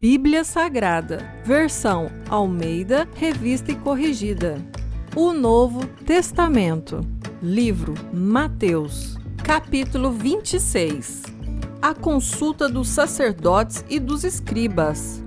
Bíblia Sagrada, versão Almeida, Revista e Corrigida. O Novo Testamento, livro Mateus, capítulo 26. A consulta dos sacerdotes e dos escribas.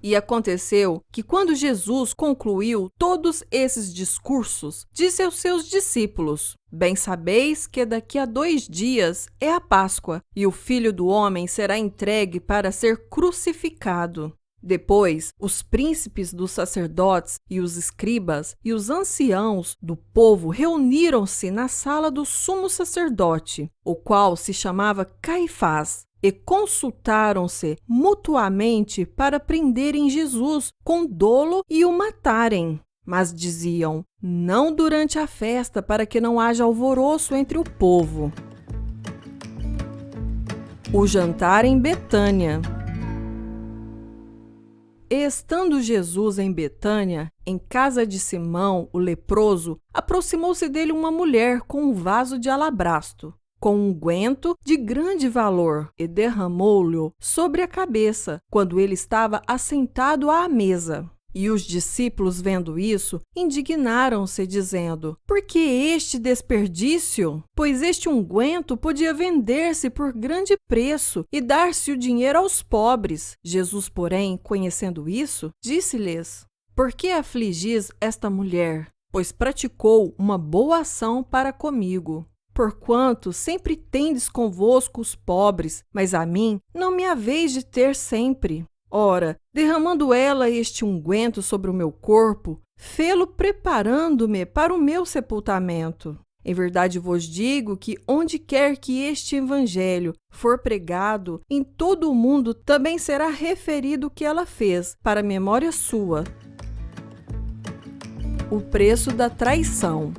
E aconteceu que, quando Jesus concluiu todos esses discursos, disse aos seus discípulos: Bem sabeis que daqui a 2 dias é a Páscoa, e o Filho do Homem será entregue para ser crucificado. Depois, os príncipes dos sacerdotes e os escribas e os anciãos do povo reuniram-se na sala do sumo sacerdote, o qual se chamava Caifás, e consultaram-se mutuamente para prenderem Jesus com dolo e o matarem. Mas diziam: não durante a festa, para que não haja alvoroço entre o povo. O jantar em Betânia. Estando Jesus em Betânia, em casa de Simão, o leproso, aproximou-se dele uma mulher com um vaso de alabastro, com um unguento de grande valor, e derramou-lhe sobre a cabeça, quando ele estava assentado à mesa. E os discípulos, vendo isso, indignaram-se, dizendo: Por que este desperdício? Pois este unguento podia vender-se por grande preço e dar-se o dinheiro aos pobres. Jesus, porém, conhecendo isso, disse-lhes: Por que afligis esta mulher? Pois praticou uma boa ação para comigo. Porquanto sempre tendes convosco os pobres, mas a mim não me haveis de ter sempre. Ora, derramando ela este unguento sobre o meu corpo, fê-lo preparando-me para o meu sepultamento. Em verdade vos digo que onde quer que este evangelho for pregado, em todo o mundo também será referido o que ela fez, para memória sua. O preço da traição.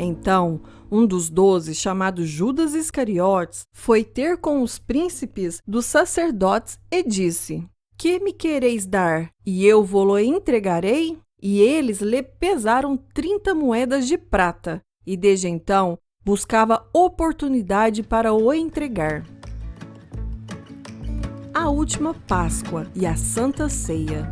Então, um dos 12, chamado Judas Iscariotes, foi ter com os príncipes dos sacerdotes e disse: Que me quereis dar, e eu vô-lo entregarei? E eles lhe pesaram 30 moedas de prata, e desde então buscava oportunidade para o entregar. A última Páscoa e a Santa Ceia.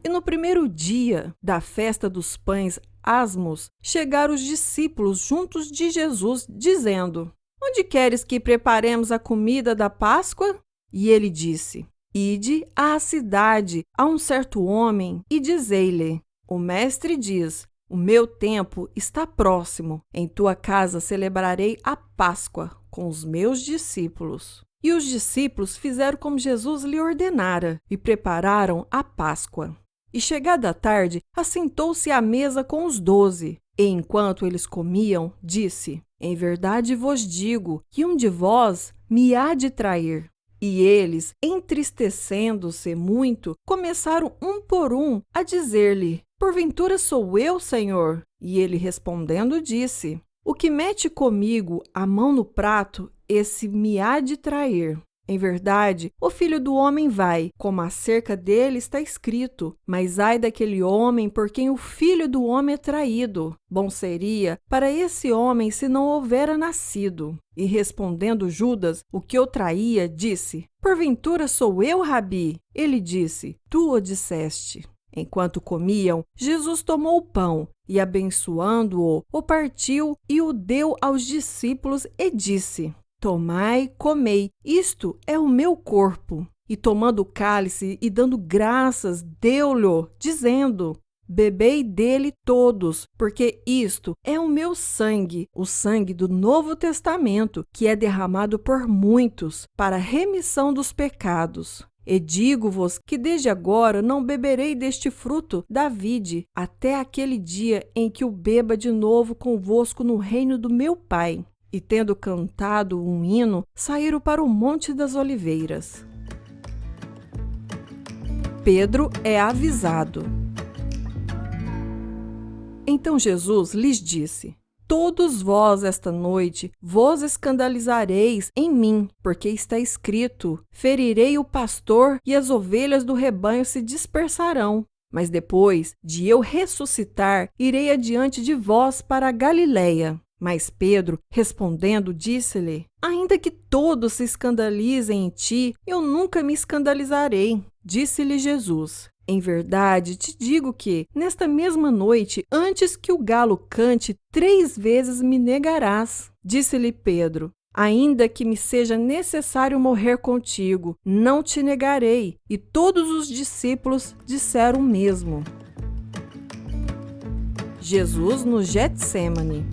E no primeiro dia da festa dos pães Asmos, chegaram os discípulos juntos de Jesus, dizendo: Onde queres que preparemos a comida da Páscoa? E ele disse: Ide à cidade, a um certo homem, e dizei-lhe: O mestre diz: O meu tempo está próximo. Em tua casa celebrarei a Páscoa com os meus discípulos. E os discípulos fizeram como Jesus lhe ordenara e prepararam a Páscoa. E chegada a tarde, assentou-se à mesa com os 12. E enquanto eles comiam, disse: Em verdade vos digo que um de vós me há de trair. E eles, entristecendo-se muito, começaram um por um a dizer-lhe: Porventura sou eu, Senhor? E ele respondendo disse: O que mete comigo a mão no prato, esse me há de trair. Em verdade, o Filho do Homem vai, como acerca dele está escrito, mas ai daquele homem por quem o Filho do Homem é traído. Bom seria para esse homem se não houvera nascido. E respondendo Judas, o que o traía, disse: Porventura sou eu, Rabi? Ele disse: Tu o disseste. Enquanto comiam, Jesus tomou o pão e, abençoando-o, o partiu e o deu aos discípulos e disse: Tomai, comei, isto é o meu corpo. E tomando o cálice e dando graças, deu-lhe, dizendo: Bebei dele todos, porque isto é o meu sangue, o sangue do Novo Testamento, que é derramado por muitos para a remissão dos pecados. E digo-vos que desde agora não beberei deste fruto da vide, até aquele dia em que o beba de novo convosco no reino do meu Pai. E tendo cantado um hino, saíram para o Monte das Oliveiras. Pedro é avisado. Então Jesus lhes disse: Todos vós esta noite vos escandalizareis em mim, porque está escrito: Ferirei o pastor e as ovelhas do rebanho se dispersarão. Mas depois de eu ressuscitar, irei adiante de vós para a Galiléia. Mas Pedro, respondendo, disse-lhe: Ainda que todos se escandalizem em ti, eu nunca me escandalizarei. Disse-lhe Jesus: Em verdade te digo que, nesta mesma noite, antes que o galo cante, 3 vezes me negarás. Disse-lhe Pedro: Ainda que me seja necessário morrer contigo, não te negarei. E todos os discípulos disseram o mesmo. Jesus no Getsêmani.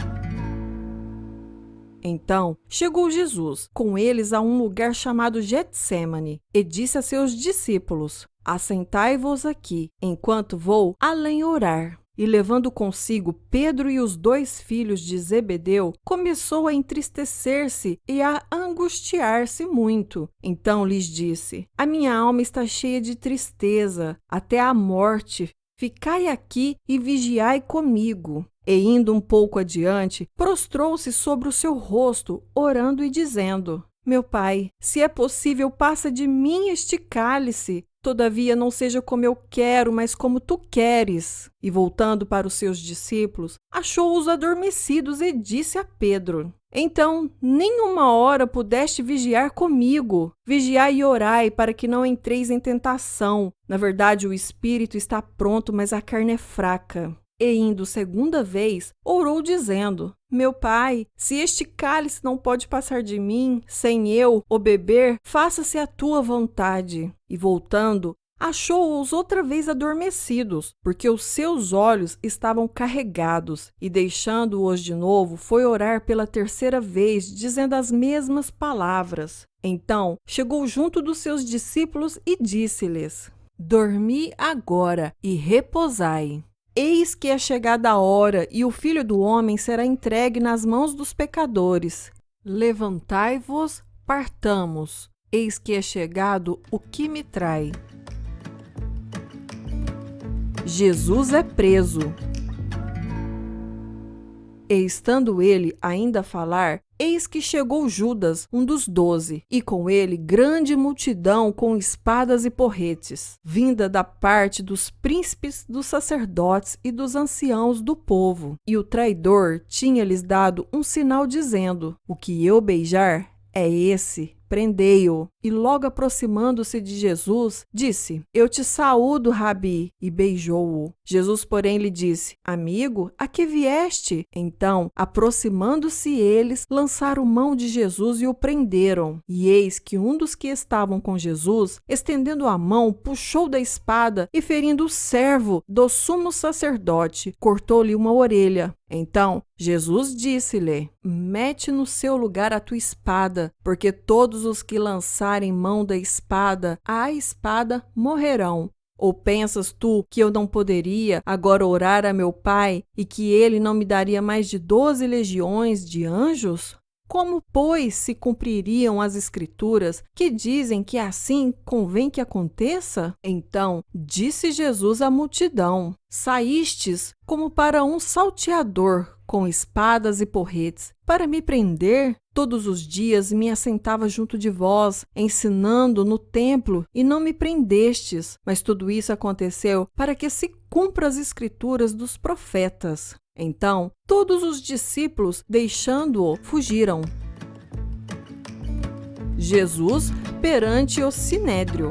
Então, chegou Jesus, com eles a um lugar chamado Getsêmani, e disse a seus discípulos: Assentai-vos aqui, enquanto vou além orar. E levando consigo Pedro e os 2 filhos de Zebedeu, começou a entristecer-se e a angustiar-se muito. Então lhes disse: A minha alma está cheia de tristeza, até a morte. Ficai aqui e vigiai comigo. E indo um pouco adiante, prostrou-se sobre o seu rosto, orando e dizendo: Meu pai, se é possível, passa de mim este cálice. Todavia não seja como eu quero, mas como tu queres. E voltando para os seus discípulos, achou-os adormecidos e disse a Pedro: Então, nem uma hora pudeste vigiar comigo. Vigiai e orai, para que não entreis em tentação. Na verdade, o espírito está pronto, mas a carne é fraca. E indo 2ª vez, orou dizendo: Meu pai, se este cálice não pode passar de mim, sem eu o beber, faça-se a tua vontade. E voltando, achou-os outra vez adormecidos, porque os seus olhos estavam carregados. E deixando-os de novo, foi orar pela 3ª vez, dizendo as mesmas palavras. Então, chegou junto dos seus discípulos e disse-lhes: Dormi agora e reposai. Eis que é chegada a hora, e o Filho do Homem será entregue nas mãos dos pecadores. Levantai-vos, partamos. Eis que é chegado o que me trai. Jesus é preso. E estando ele ainda a falar, eis que chegou Judas, um dos 12, e com ele grande multidão com espadas e porretes, vinda da parte dos príncipes, dos sacerdotes e dos anciãos do povo. E o traidor tinha-lhes dado um sinal dizendo: O que eu beijar é esse, prendei-o. E logo aproximando-se de Jesus, disse: Eu te saúdo, Rabi, e beijou-o. Jesus, porém, lhe disse: Amigo, a que vieste? Então, aproximando-se eles, lançaram mão de Jesus e o prenderam. E eis que um dos que estavam com Jesus, estendendo a mão, puxou da espada e, ferindo o servo do sumo sacerdote, cortou-lhe uma orelha. Então, Jesus disse-lhe: Mete no seu lugar a tua espada, porque todos os que lançarem mão da espada, à espada morrerão. Ou pensas tu que eu não poderia agora orar a meu Pai e que ele não me daria mais de 12 legiões de anjos? Como, pois, se cumpririam as Escrituras que dizem que assim convém que aconteça? Então, disse Jesus à multidão: Saístes como para um salteador, com espadas e porretes, para me prender? Todos os dias me assentava junto de vós, ensinando no templo, e não me prendestes. Mas tudo isso aconteceu para que se cumpra as Escrituras dos profetas. Então, todos os discípulos, deixando-o, fugiram. Jesus perante o Sinédrio.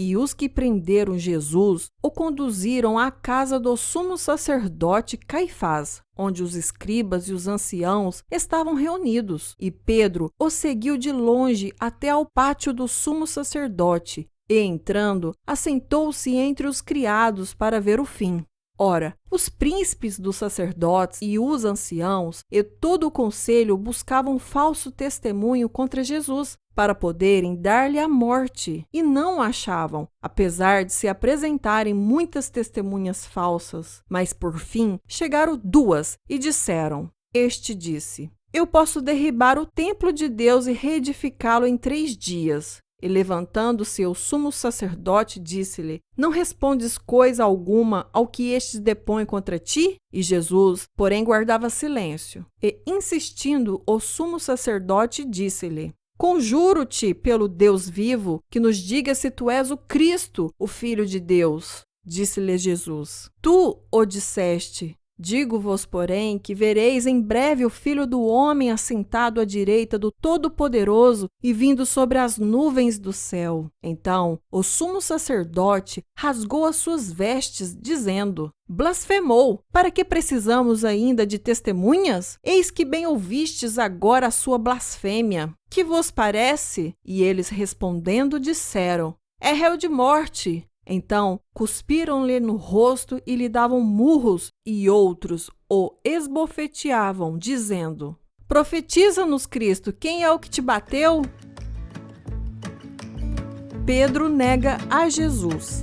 E os que prenderam Jesus o conduziram à casa do sumo sacerdote Caifás, onde os escribas e os anciãos estavam reunidos. E Pedro o seguiu de longe até ao pátio do sumo sacerdote, e, entrando, assentou-se entre os criados para ver o fim. Ora, os príncipes dos sacerdotes e os anciãos e todo o conselho buscavam falso testemunho contra Jesus, para poderem dar-lhe a morte, e não o achavam, apesar de se apresentarem muitas testemunhas falsas. Mas, por fim, chegaram 2 e disseram: Este disse: Eu posso derribar o templo de Deus e reedificá-lo em 3 dias. E levantando-se o sumo sacerdote, disse-lhe: Não respondes coisa alguma ao que estes depõem contra ti? E Jesus, porém, guardava silêncio. E, insistindo, o sumo sacerdote disse-lhe: Conjuro-te pelo Deus vivo, que nos diga se tu és o Cristo, o Filho de Deus. Disse-lhe Jesus: Tu o disseste. Digo-vos, porém, que vereis em breve o Filho do Homem assentado à direita do Todo-Poderoso e vindo sobre as nuvens do céu. Então, o sumo sacerdote rasgou as suas vestes, dizendo: blasfemou! Para que precisamos ainda de testemunhas? Eis que bem ouvistes agora a sua blasfêmia. Que vos parece? E eles respondendo disseram: é réu de morte. Então cuspiram-lhe no rosto e lhe davam murros, e outros o esbofeteavam, dizendo: profetiza-nos, Cristo, quem é o que te bateu? Pedro nega a Jesus.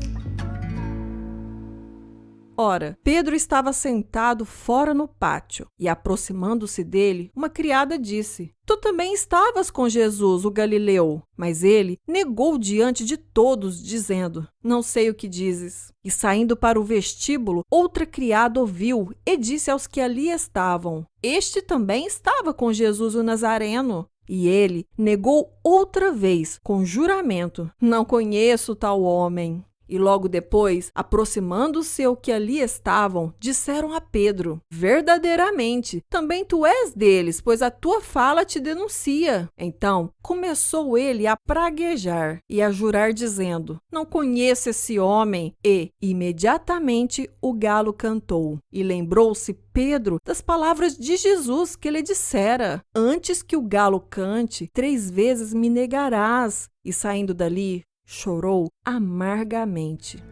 Ora, Pedro estava sentado fora no pátio, e aproximando-se dele, uma criada disse: tu também estavas com Jesus, o Galileu. Mas ele negou diante de todos, dizendo: não sei o que dizes. E saindo para o vestíbulo, outra criada ouviu e disse aos que ali estavam: este também estava com Jesus o Nazareno. E ele negou outra vez, com juramento: não conheço tal homem. E logo depois, aproximando-se ao que ali estavam, disseram a Pedro: verdadeiramente, também tu és deles, pois a tua fala te denuncia. Então começou ele a praguejar e a jurar, dizendo: não conheço esse homem. E imediatamente o galo cantou. E lembrou-se Pedro das palavras de Jesus que lhe dissera: antes que o galo cante, 3 vezes me negarás. E saindo dali, chorou amargamente.